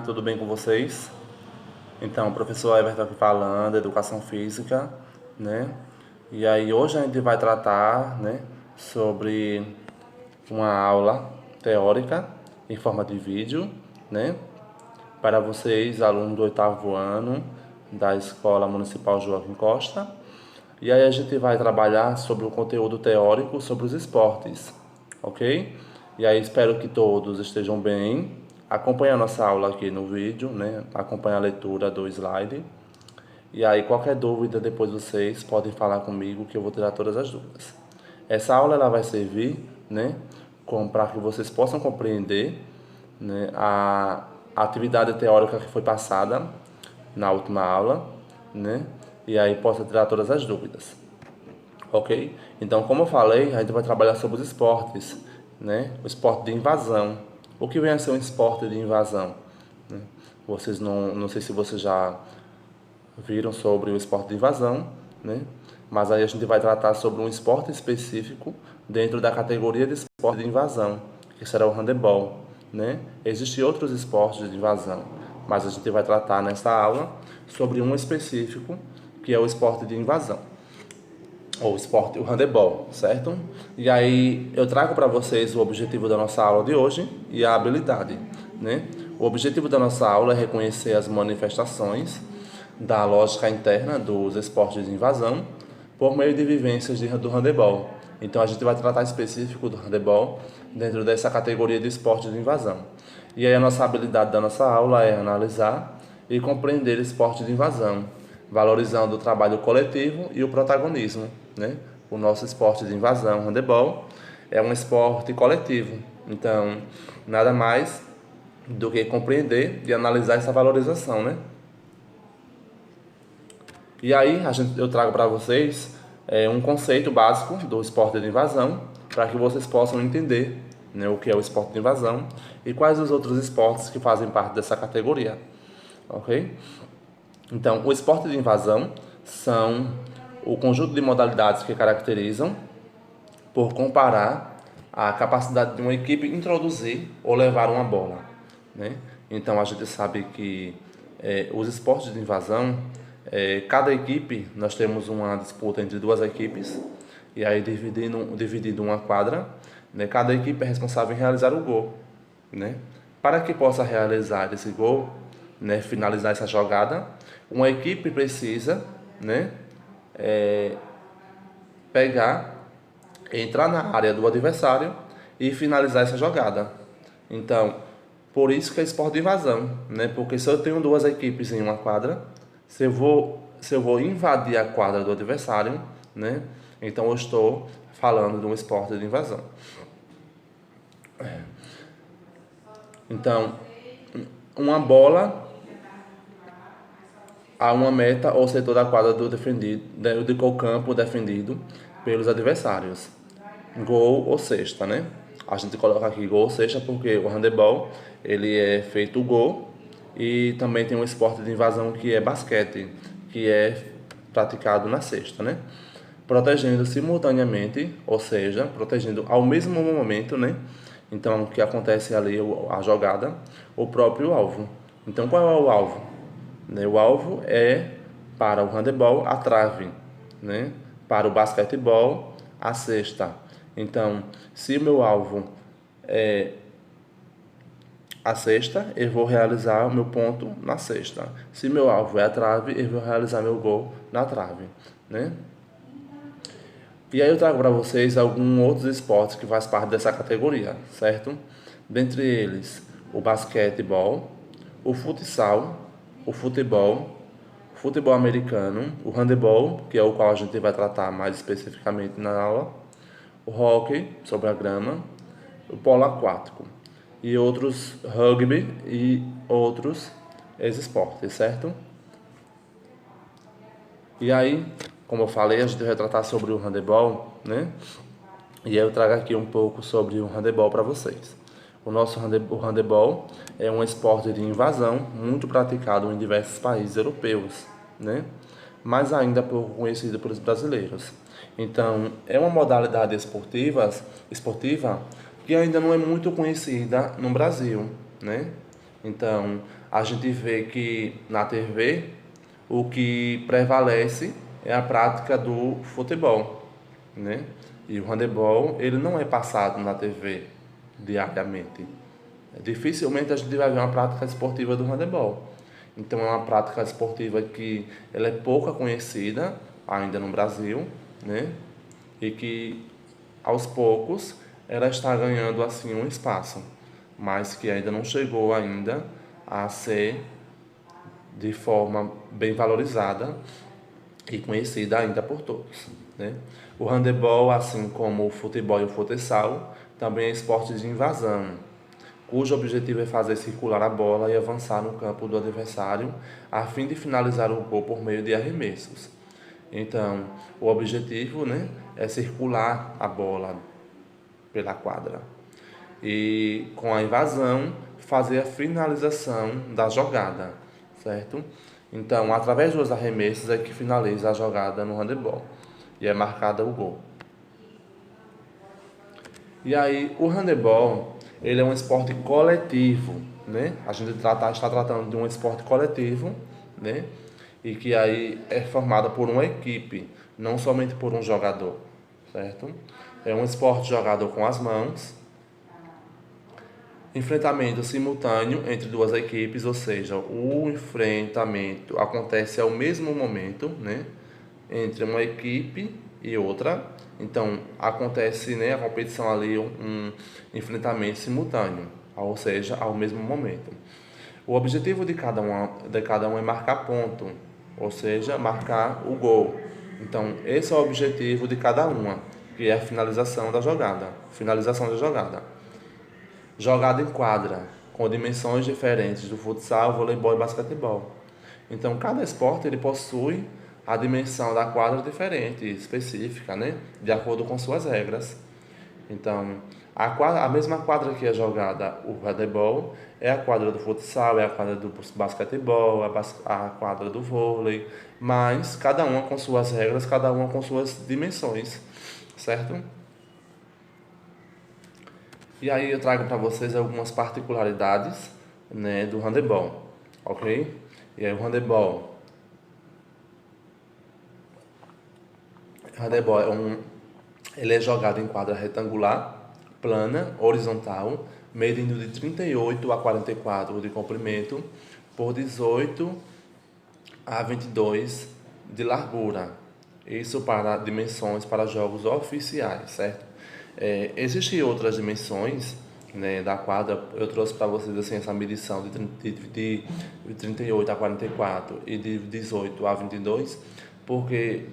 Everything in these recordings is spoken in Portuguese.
Tudo bem com vocês? Então, o professor Everton aqui falando, Educação Física, né? E aí hoje a gente vai tratar, né, sobre uma aula teórica em forma de vídeo, né? Para vocês, alunos do oitavo ano da Escola Municipal Joaquim Costa. E aí a gente vai trabalhar sobre o conteúdo teórico sobre os esportes, ok? E aí espero que todos estejam bem. Acompanhe a nossa aula aqui no vídeo, né? Acompanhe a leitura do slide. E aí qualquer dúvida depois vocês podem falar comigo que eu vou tirar todas as dúvidas. Essa aula ela vai servir, né, para que vocês possam compreender, né, a atividade teórica que foi passada na última aula, né? E aí possa tirar todas as dúvidas. Ok? Então, como eu falei, a gente vai trabalhar sobre os esportes, né? O esporte de invasão. O que vem a ser um esporte de invasão? Né? Vocês não sei se vocês já viram sobre o esporte de invasão, né? Mas aí a gente vai tratar sobre um esporte específico dentro da categoria de esporte de invasão, que será o handebol, né? Existem outros esportes de invasão, mas a gente vai tratar nessa aula sobre um específico, que é o esporte de invasão ou esporte, o handebol, certo? E aí eu trago para vocês o objetivo da nossa aula de hoje e a habilidade, né? O objetivo da nossa aula é reconhecer as manifestações da lógica interna dos esportes de invasão por meio de vivências do handebol. Então a gente vai tratar específico do handebol dentro dessa categoria de esporte de invasão. E aí a nossa habilidade da nossa aula é analisar e compreender esporte de invasão, valorizando o trabalho coletivo e o protagonismo, né? O nosso esporte de invasão, handebol, é um esporte coletivo. Então, nada mais do que compreender e analisar essa valorização, né? E aí, eu trago para vocês um conceito básico do esporte de invasão, para que vocês possam entender, né, o que é o esporte de invasão e quais os outros esportes que fazem parte dessa categoria, ok? Então, o esporte de invasão são o conjunto de modalidades que caracterizam por comparar a capacidade de uma equipe introduzir ou levar uma bola, né? Então, a gente sabe que os esportes de invasão, cada equipe, nós temos uma disputa entre duas equipes, e aí dividido uma quadra, né? Cada equipe é responsável em realizar o gol, né? Para que possa realizar esse gol, né, finalizar essa jogada, uma equipe precisa, né, pegar, entrar na área do adversário e finalizar essa jogada. Então, por isso que é esporte de invasão, né? Porque se eu tenho duas equipes em uma quadra, se eu vou invadir a quadra do adversário, né? Então eu estou falando de um esporte de invasão. Então, uma bola a uma meta ou setor da quadra do defendido, do campo defendido pelos adversários. Gol ou cesta, né? A gente coloca aqui gol ou cesta porque o handebol, ele é feito gol, e também tem um esporte de invasão que é basquete, que é praticado na cesta, né? Protegendo simultaneamente, ou seja, protegendo ao mesmo momento, né? Então, o que acontece ali, a jogada, o próprio alvo. Então, qual é o alvo? Né? O alvo é, para o handebol, a trave, né? Para o basquetebol, a cesta. Então, se o meu alvo é a cesta, eu vou realizar o meu ponto na cesta. Se meu alvo é a trave, eu vou realizar meu gol na trave, né? E aí eu trago para vocês alguns outros esportes que fazem parte dessa categoria, certo? Dentre eles, o basquetebol, o futsal, o futebol americano, o handebol, que é o qual a gente vai tratar mais especificamente na aula, o hóquei sobre a grama, o polo aquático e outros rugby e outros esportes, certo? E aí, como eu falei, a gente vai tratar sobre o handebol, né? E aí eu trago aqui um pouco sobre o handebol para vocês. O handebol é um esporte de invasão muito praticado em diversos países europeus, né? Mas ainda pouco conhecido pelos brasileiros. Então, é uma modalidade esportiva que ainda não é muito conhecida no Brasil, né? Então, a gente vê que na TV o que prevalece é a prática do futebol, né? E o handebol, ele não é passado na TV diariamente. Dificilmente a gente vai ver uma prática esportiva do handebol. Então é uma prática esportiva que ela é pouco conhecida ainda no Brasil, né? E que aos poucos ela está ganhando assim um espaço, mas que ainda não chegou ainda a ser de forma bem valorizada e conhecida ainda por todos, né? O handebol, assim como o futebol e o futsal, também é esporte de invasão, cujo objetivo é fazer circular a bola e avançar no campo do adversário a fim de finalizar o gol por meio de arremessos. Então, o objetivo, né, é circular a bola pela quadra e com a invasão fazer a finalização da jogada, certo? Então, através dos arremessos é que finaliza a jogada no handebol e é marcada o gol. E aí, o handebol, ele é um esporte coletivo, né? A gente está tratando de um esporte coletivo, né? E que aí é formada por uma equipe, não somente por um jogador, certo? É um esporte jogado com as mãos, enfrentamento simultâneo entre duas equipes, ou seja, o enfrentamento acontece ao mesmo momento, né, entre uma equipe e outra. Então, acontece, né, a competição ali, um enfrentamento simultâneo, ou seja, ao mesmo momento. O objetivo de cada um é marcar ponto, ou seja, marcar o gol. Então, esse é o objetivo de cada uma, que é a finalização da jogada. Finalização da jogada. Jogada em quadra, com dimensões diferentes do futsal, voleibol e basquetebol. Então, cada esporte ele possui a dimensão da quadra diferente, específica, né? De acordo com suas regras. Então, a mesma quadra que é jogada o handebol é a quadra do futsal, é a quadra do basquetebol, a quadra do vôlei, mas cada uma com suas regras, cada uma com suas dimensões, certo? E aí eu trago para vocês algumas particularidades, né, do handebol, ok? E aí o handebol ele é jogado em quadra retangular, plana, horizontal, medindo de 38 a 44 de comprimento por 18 a 22 de largura. Isso para dimensões para jogos oficiais, certo? Existem outras dimensões, né, da quadra. Eu trouxe para vocês assim, essa medição de 38 a 44 e de 18 a 22, porque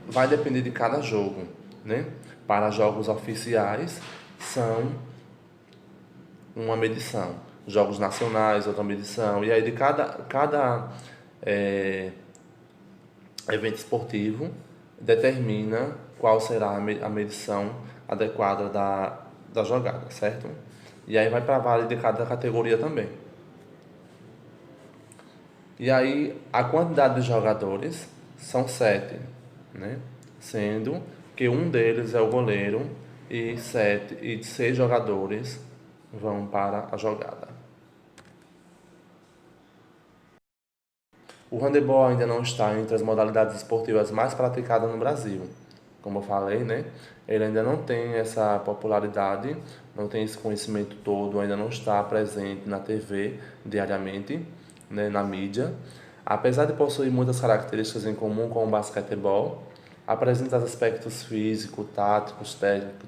vai depender de cada jogo, né? Para jogos oficiais são uma medição, jogos nacionais outra medição, e aí de cada é, evento esportivo determina qual será a medição adequada da jogada, certo? E aí vai para vale de cada categoria também. E aí a quantidade de jogadores são 7, né? Sendo que um deles é o goleiro e 6 jogadores vão para a jogada. O handebol ainda não está entre as modalidades esportivas mais praticadas no Brasil. Como eu falei, né? Ele ainda não tem essa popularidade, não tem esse conhecimento todo, ainda não está presente na TV diariamente, né? Na mídia. Apesar de possuir muitas características em comum com o basquetebol, apresenta aspectos físicos, táticos,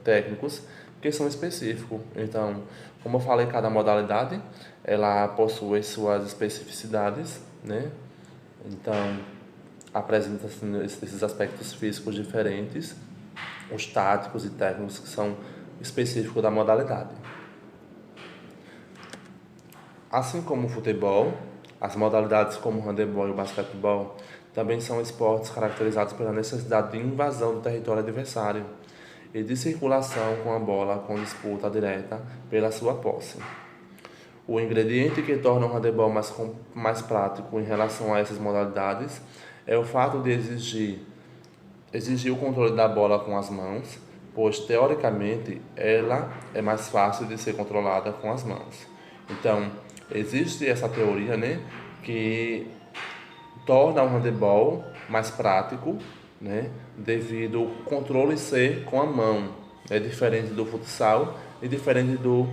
técnicos que são específicos. Então, como eu falei, cada modalidade ela possui suas especificidades, né? Então, apresenta-se esses aspectos físicos diferentes, os táticos e técnicos que são específicos da modalidade. Assim como o futebol, as modalidades como o handebol e o basquetebol também são esportes caracterizados pela necessidade de invasão do território adversário e de circulação com a bola com disputa direta pela sua posse. O ingrediente que torna o handebol mais prático em relação a essas modalidades é o fato de exigir o controle da bola com as mãos, pois teoricamente ela é mais fácil de ser controlada com as mãos. Então, Existe essa teoria, né, que torna o handebol mais prático, né, devido ao controle ser com a mão. É diferente do futsal e diferente do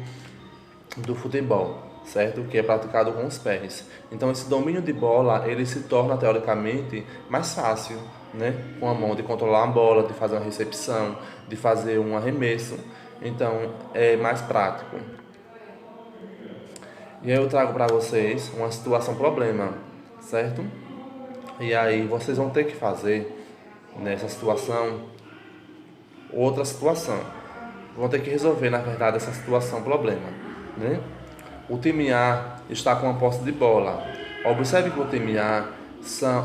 futebol, certo? Que é praticado com os pés. Então esse domínio de bola, ele se torna teoricamente mais fácil, né? Com a mão de controlar a bola, de fazer uma recepção, de fazer um arremesso. Então é mais prático. E aí eu trago para vocês uma situação problema, certo? E aí vocês vão ter que fazer nessa situação outra situação. Vão ter que resolver, na verdade, essa situação problema, né? O time A está com a posse de bola. Observe que o time A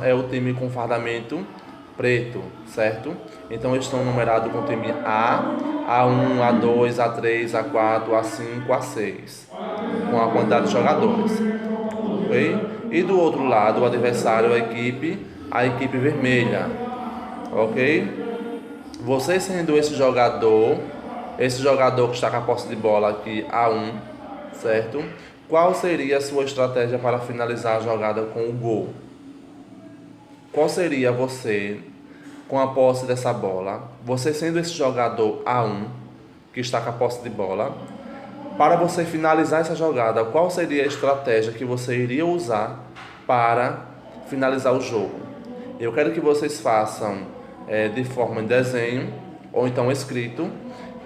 é o time com fardamento preto, certo? Então eles estão numerados com o time A, A1, A2, A3, A4, A5, A6, com a quantidade de jogadores, ok? E do outro lado, o adversário, a equipe vermelha, ok? Você sendo esse jogador que está com a posse de bola aqui, A1, certo? Qual seria a sua estratégia para finalizar a jogada com o gol? Qual seria você com a posse dessa bola? Você sendo esse jogador A1, que está com a posse de bola, para você finalizar essa jogada, qual seria a estratégia que você iria usar para finalizar o jogo? Eu quero que vocês façam de forma em desenho ou então escrito,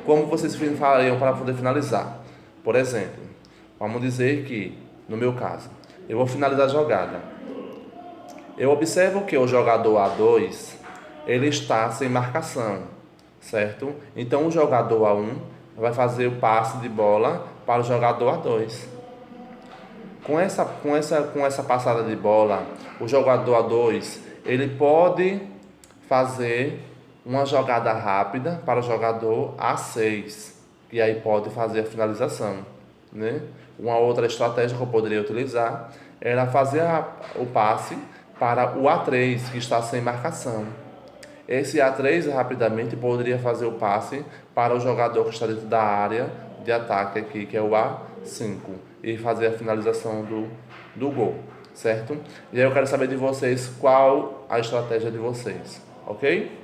como vocês fariam para poder finalizar. Por exemplo, vamos dizer que, no meu caso, eu vou finalizar a jogada. Eu observo que o jogador A2, ele está sem marcação, certo? Então o jogador A1 vai fazer o passe de bola para o jogador A2. Com essa passada de bola, o jogador A2, ele pode fazer uma jogada rápida para o jogador A6, e aí pode fazer a finalização, né? Uma outra estratégia que eu poderia utilizar era fazer o passe para o A3, que está sem marcação. Esse A3 rapidamente poderia fazer o passe para o jogador que está dentro da área de ataque aqui, que é o A5, e fazer a finalização do gol, certo? E aí eu quero saber de vocês qual a estratégia de vocês, ok?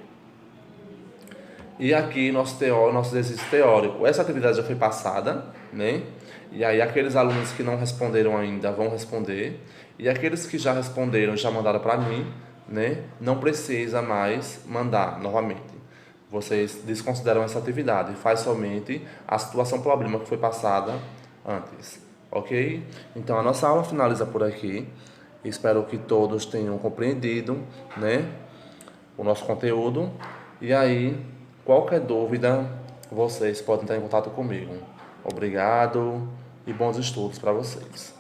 E aqui nosso exercício teórico. Essa atividade já foi passada, né? E aí aqueles alunos que não responderam ainda vão responder. E aqueles que já responderam e já mandaram para mim, né? Não precisa mais mandar novamente. Vocês desconsideram essa atividade. Faz somente a situação problema que foi passada antes, ok? Então a nossa aula finaliza por aqui. Espero que todos tenham compreendido, né? O nosso conteúdo. E aí, qualquer dúvida, vocês podem estar em contato comigo. Obrigado e bons estudos para vocês.